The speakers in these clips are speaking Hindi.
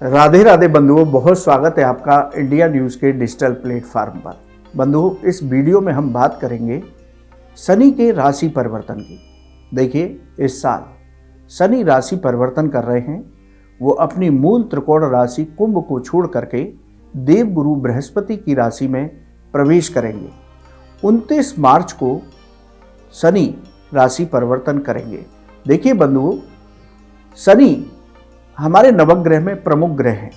राधे राधे बंधुओं, बहुत स्वागत है आपका इंडिया न्यूज़ के डिजिटल प्लेटफार्म पर। बंधुओं, इस वीडियो में हम बात करेंगे शनि के राशि परिवर्तन की। देखिए, इस साल शनि राशि परिवर्तन कर रहे हैं। वो अपनी मूल त्रिकोण राशि कुंभ को छोड़ करके देवगुरु बृहस्पति की राशि में प्रवेश करेंगे। 29 मार्च को शनि राशि परिवर्तन करेंगे। देखिए बंधुओं, शनि हमारे नवग्रह में प्रमुख ग्रह हैं।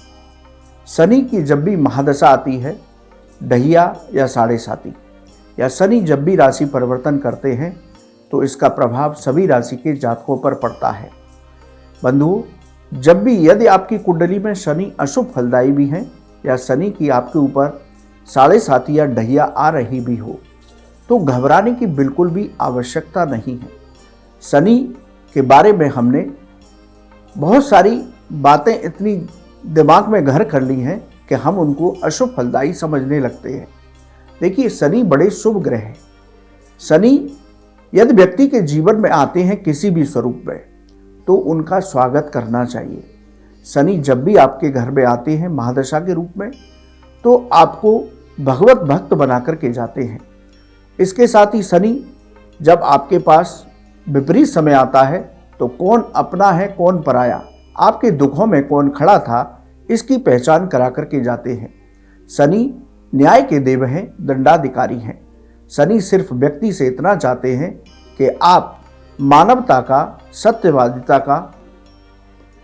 शनि की जब भी महादशा आती है, ढैया या साढ़े साती, या शनि जब भी राशि परिवर्तन करते हैं तो इसका प्रभाव सभी राशि के जातकों पर पड़ता है। बंधुओं, जब भी यदि आपकी कुंडली में शनि अशुभ फलदायी भी हैं या शनि की आपके ऊपर साढ़े साती या ढैया आ रही भी हो तो घबराने की बिल्कुल भी आवश्यकता नहीं है। शनि के बारे में हमने बहुत सारी बातें इतनी दिमाग में घर कर ली हैं कि हम उनको अशुभ फलदायी समझने लगते हैं। देखिए, शनि बड़े शुभ ग्रह हैं। शनि यदि व्यक्ति के जीवन में आते हैं किसी भी स्वरूप में तो उनका स्वागत करना चाहिए। शनि जब भी आपके घर में आते हैं महादशा के रूप में तो आपको भगवत भक्त बना करके जाते हैं। इसके साथ ही शनि जब आपके पास विपरीत समय आता है तो कौन अपना है कौन पराया, आपके दुखों में कौन खड़ा था, इसकी पहचान करा करके जाते हैं। शनि न्याय के देव हैं, दंडाधिकारी हैं। शनि सिर्फ व्यक्ति से इतना चाहते हैं कि आप मानवता का, सत्यवादिता का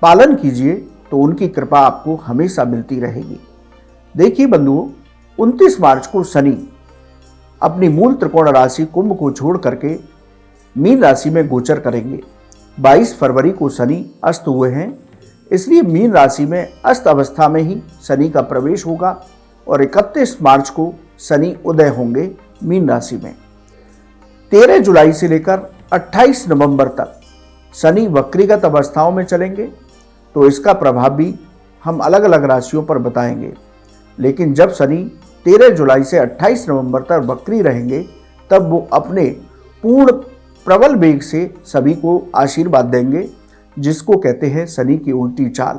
पालन कीजिए तो उनकी कृपा आपको हमेशा मिलती रहेगी। देखिए बंधुओं, 29 मार्च को शनि अपनी मूल त्रिकोण राशि कुंभ को छोड़ करके मीन राशि में गोचर करेंगे। 22 फरवरी को शनि अस्त हुए हैं, इसलिए मीन राशि में अस्त अवस्था में ही शनि का प्रवेश होगा और 31 मार्च को शनि उदय होंगे मीन राशि में। 13 जुलाई से लेकर 28 नवंबर तक शनि वक्रीगत अवस्थाओं में चलेंगे, तो इसका प्रभाव भी हम अलग अलग राशियों पर बताएंगे। लेकिन जब शनि 13 जुलाई से 28 नवंबर तक वक्री रहेंगे तब वो अपने पूर्ण प्रबल वेग से सभी को आशीर्वाद देंगे, जिसको कहते हैं शनि की उल्टी चाल।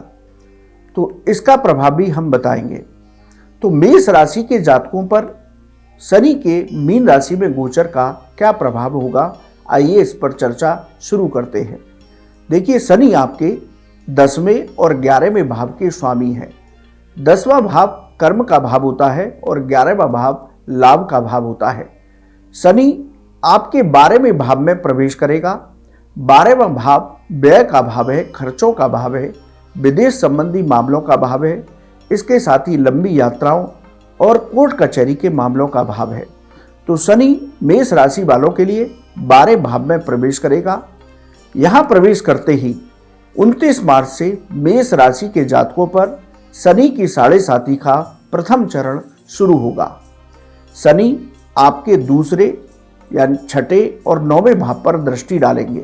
तो इसका प्रभाव भी हम बताएंगे। तो मेष राशि के जातकों पर शनि के मीन राशि में गोचर का क्या प्रभाव होगा, आइए इस पर चर्चा शुरू करते हैं। देखिए, शनि आपके 10वें और 11वें भाव के स्वामी हैं। 10वां भाव कर्म का भाव होता है और 11वां भाव लाभ का भाव होता है। शनि आपके 12वें भाव में प्रवेश करेगा। 12वां भाव व्यय का भाव है, खर्चों का भाव है, विदेश संबंधी मामलों का भाव है। इसके साथ ही लंबी यात्राओं और कोर्ट कचहरी के मामलों का भाव है। तो शनि मेष राशि वालों के लिए 12 भाव में प्रवेश करेगा। यहाँ प्रवेश करते ही 29 मार्च से मेष राशि के जातकों पर शनि की साढ़े साती का प्रथम चरण शुरू होगा। शनि आपके दूसरे यानी छठे और 9वें भाव पर दृष्टि डालेंगे,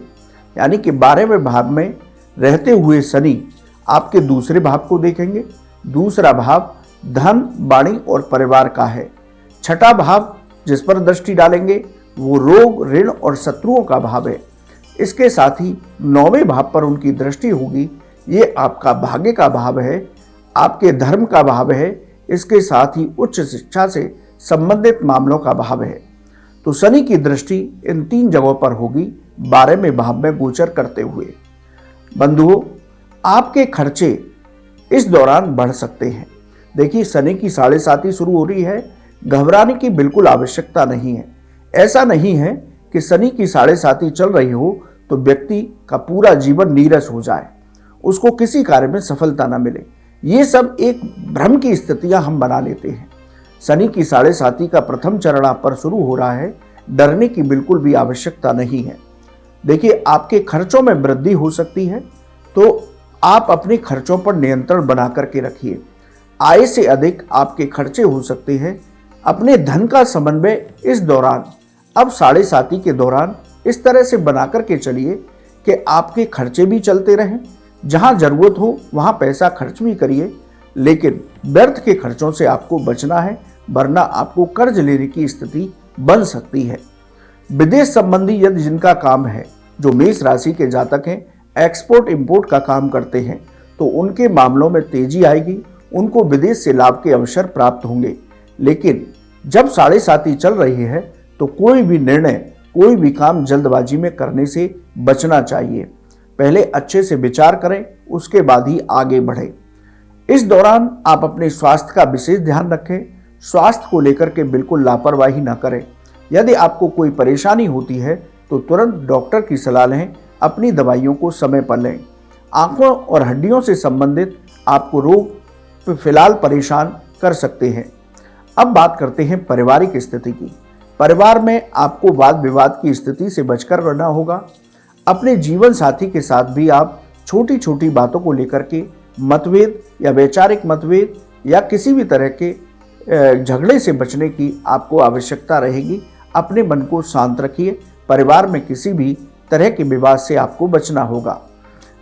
यानी कि 12वें भाव में रहते हुए शनि आपके दूसरे भाव को देखेंगे। दूसरा भाव धन, वाणी और परिवार का है। छठा भाव जिस पर दृष्टि डालेंगे वो रोग, ऋण और शत्रुओं का भाव है। इसके साथ ही 9वें भाव पर उनकी दृष्टि होगी। ये आपका भाग्य का भाव है, आपके धर्म का भाव है। इसके साथ ही उच्च शिक्षा से संबंधित मामलों का भाव है। तो शनि की दृष्टि इन 3 जगहों पर होगी 12वें भाव में गोचर करते हुए। बंधुओं, आपके खर्चे इस दौरान बढ़ सकते हैं। देखिए, शनि की साढ़े साती शुरू हो रही है, घबराने की बिल्कुल आवश्यकता नहीं है। ऐसा नहीं है कि शनि की साढ़े साती चल रही हो तो व्यक्ति का पूरा जीवन नीरस हो जाए, उसको किसी कार्य में सफलता न मिले। ये सब एक भ्रम की स्थितियां हम बना लेते हैं। शनि की साढ़े साती का प्रथम चरण आप पर शुरू हो रहा है, डरने की बिल्कुल भी आवश्यकता नहीं है। देखिए, आपके खर्चों में वृद्धि हो सकती है, तो आप अपने खर्चों पर नियंत्रण बना करके रखिए। आय से अधिक आपके खर्चे हो सकते हैं। अपने धन का समन्वय इस दौरान, अब साढ़े साती के दौरान इस तरह से बना करके चलिए कि आपके खर्चे भी चलते रहें। जहां जरूरत हो वहां पैसा खर्च भी करिए, लेकिन व्यर्थ के खर्चों से आपको बचना है, वरना आपको कर्ज लेने की स्थिति बन सकती है। विदेश संबंधी यदि जिनका काम है, जो मेष राशि के जातक हैं, एक्सपोर्ट इंपोर्ट का काम करते हैं, तो उनके मामलों में तेजी आएगी, उनको विदेश से लाभ के अवसर प्राप्त होंगे। लेकिन जब 7.5 चल रही है तो कोई भी निर्णय, कोई भी काम जल्दबाजी में करने से बचना चाहिए। पहले अच्छे से विचार करें, उसके बाद ही आगे बढ़ें। इस दौरान आप अपने स्वास्थ्य का विशेष ध्यान रखें। स्वास्थ्य को लेकर के बिल्कुल लापरवाही ना करें। यदि आपको कोई परेशानी होती है तो तुरंत डॉक्टर की सलाह लें, अपनी दवाइयों को समय पर लें। आंखों और हड्डियों से संबंधित आपको रोग फिलहाल परेशान कर सकते हैं। अब बात करते हैं पारिवारिक स्थिति की। परिवार में आपको वाद विवाद की स्थिति से बचकर रहना होगा। अपने जीवन साथी के साथ भी आप छोटी छोटी बातों को लेकर के मतभेद या वैचारिक मतभेद या किसी भी तरह के झगड़े से बचने की आपको आवश्यकता रहेगी। अपने मन को शांत रखिए। परिवार में किसी भी तरह के विवाद से आपको बचना होगा।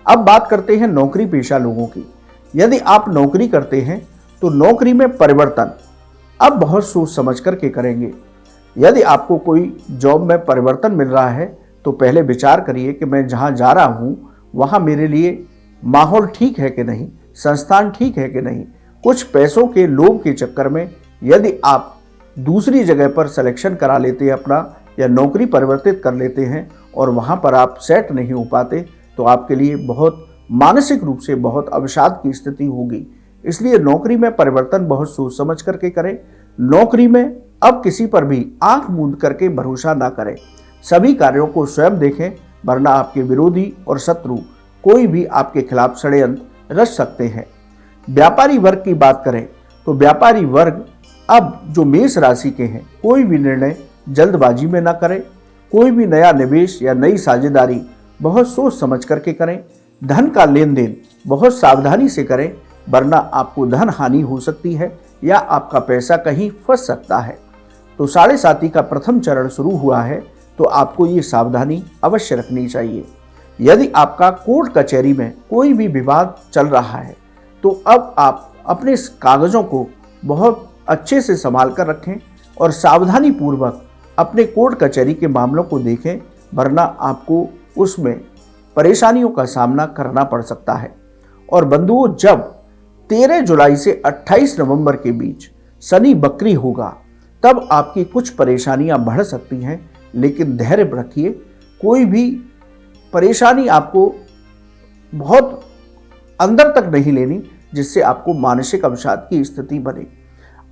अब बात करते हैं नौकरी पेशा लोगों की। यदि आप नौकरी करते हैं तो नौकरी में परिवर्तन अब बहुत सोच समझ करके करेंगे। यदि आपको कोई जॉब में परिवर्तन मिल रहा है तो पहले विचार करिए कि मैं जहाँ जा रहा हूँ वहाँ मेरे लिए माहौल ठीक है कि नहीं, संस्थान ठीक है कि नहीं। कुछ पैसों के लोभ के चक्कर में यदि आप दूसरी जगह पर सिलेक्शन करा लेते हैं अपना, या नौकरी परिवर्तित कर लेते हैं और वहाँ पर आप सेट नहीं हो पाते तो आपके लिए बहुत मानसिक रूप से बहुत अवसाद की स्थिति होगी। इसलिए नौकरी में परिवर्तन बहुत सोच समझ करके करें। नौकरी में अब किसी पर भी आंख मूंद करके भरोसा ना करें। सभी कार्यों को स्वयं देखें, वरना आपके विरोधी और शत्रु कोई भी आपके खिलाफ षड्यंत्र रच सकते हैं। व्यापारी वर्ग की बात करें तो व्यापारी वर्ग अब जो मेष राशि के हैं, कोई भी निर्णय जल्दबाजी में ना करें। कोई भी नया निवेश या नई साझेदारी बहुत सोच समझ करके करें। धन का लेन देन बहुत सावधानी से करें, वरना आपको धन हानि हो सकती है या आपका पैसा कहीं फंस सकता है। तो 7.5 का प्रथम चरण शुरू हुआ है तो आपको ये सावधानी अवश्य रखनी चाहिए। यदि आपका कोर्ट कचहरी में कोई भी विवाद चल रहा है तो अब आप अपने इस कागजों को बहुत अच्छे से संभाल कर रखें और सावधानी पूर्वक अपने कोर्ट कचहरी के मामलों को देखें, वरना आपको उसमें परेशानियों का सामना करना पड़ सकता है। और बंधुओं, जब 13 जुलाई से 28 नवंबर के बीच शनि वक्री होगा तब आपकी कुछ परेशानियां बढ़ सकती हैं, लेकिन धैर्य रखिए। कोई भी परेशानी आपको बहुत अंदर तक नहीं लेनी जिससे आपको मानसिक अवसाद की स्थिति बने।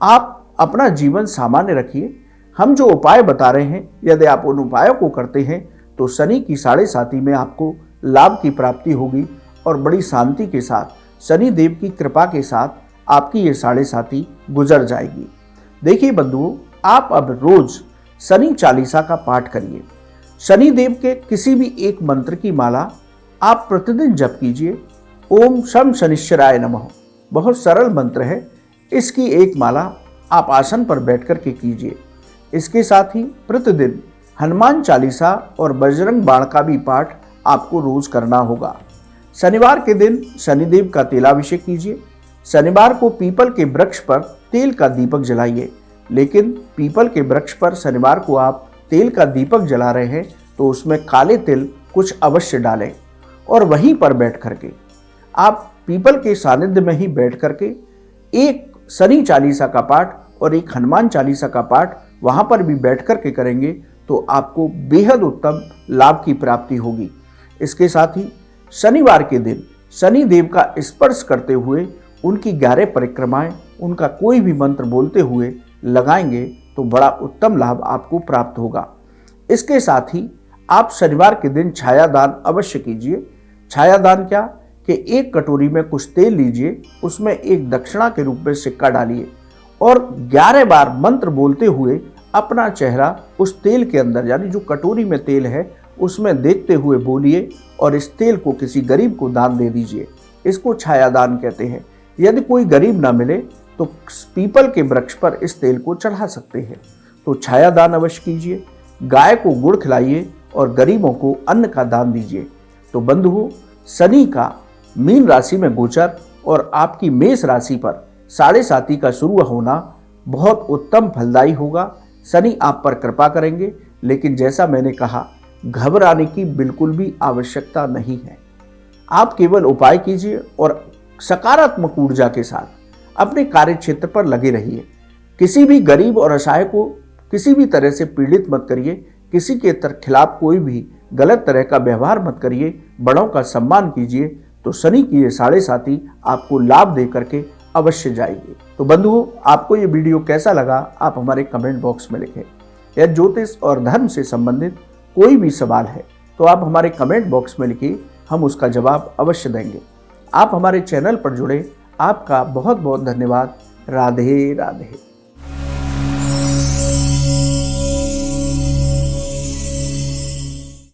आप अपना जीवन सामान्य रखिए। हम जो उपाय बता रहे हैं, यदि आप उन उपायों को करते हैं तो शनि की 7.5 में आपको लाभ की प्राप्ति होगी और बड़ी शांति के साथ शनि देव की कृपा के साथ आपकी ये 7.5 गुजर जाएगी। देखिए बंधुओं, आप अब रोज शनि चालीसा का पाठ करिए। शनि देव के किसी भी एक मंत्र की माला आप प्रतिदिन जप कीजिए। ओम शम शनिश्चराय नमः बहुत सरल मंत्र है। इसकी एक माला आप आसन पर बैठ कर के कीजिए। इसके साथ ही प्रतिदिन हनुमान चालीसा और बजरंग बाण का भी पाठ आपको रोज करना होगा। शनिवार के दिन शनिदेव का तेलाभिषेक कीजिए। शनिवार को पीपल के वृक्ष पर तेल का दीपक जलाइए। लेकिन पीपल के वृक्ष पर शनिवार को आप तेल का दीपक जला रहे हैं तो उसमें काले तिल कुछ अवश्य डालें और वहीं पर बैठ करके आप पीपल के सानिध्य में ही बैठ करके एक शनि चालीसा का पाठ और एक हनुमान चालीसा का पाठ वहां पर भी बैठ करके करेंगे तो आपको बेहद उत्तम लाभ की प्राप्ति होगी। इसके साथ ही शनिवार के दिन शनि देव का स्पर्श करते हुए उनकी 11 परिक्रमाएं, उनका कोई भी मंत्र बोलते हुए लगाएंगे तो बड़ा उत्तम लाभ आपको प्राप्त होगा। इसके साथ ही आप शनिवार के दिन छायादान अवश्य कीजिए। छायादान क्या कि एक कटोरी में कुछ तेल लीजिए, उसमें एक दक्षिणा के रूप में सिक्का डालिए और 11 बार मंत्र बोलते हुए अपना चेहरा उस तेल के अंदर, यानी जो कटोरी में तेल है उसमें देखते हुए बोलिए और इस तेल को किसी गरीब को दान दे दीजिए। इसको छायादान कहते हैं। यदि कोई गरीब ना मिले तो पीपल के वृक्ष पर इस तेल को चढ़ा सकते हैं। तो छायादान अवश्य कीजिए। गाय को गुड़ खिलाइए और गरीबों को अन्न का दान दीजिए। तो बंधुओं, शनि का मीन राशि में गोचर और आपकी मेष राशि पर 7.5 का शुरू होना बहुत उत्तम फलदायी होगा। शनि आप पर कृपा करेंगे, लेकिन जैसा मैंने कहा घबराने की बिल्कुल भी आवश्यकता नहीं है। आप केवल उपाय कीजिए और सकारात्मक ऊर्जा के साथ अपने कार्य क्षेत्र पर लगे रहिए। किसी भी गरीब और असहाय को किसी भी तरह से पीड़ित मत करिए। किसी के खिलाफ कोई भी गलत तरह का व्यवहार मत करिए। बड़ों का सम्मान कीजिए, तो शनि की ये 7.5 आपको लाभ दे करके अवश्य जाएगी। तो बंधुओं, आपको ये वीडियो कैसा लगा आप हमारे कमेंट बॉक्स में लिखें। या ज्योतिष और धर्म से संबंधित कोई भी सवाल है तो आप हमारे कमेंट बॉक्स में लिखिए, हम उसका जवाब अवश्य देंगे। आप हमारे चैनल पर जुड़े, आपका बहुत बहुत धन्यवाद। राधे राधे।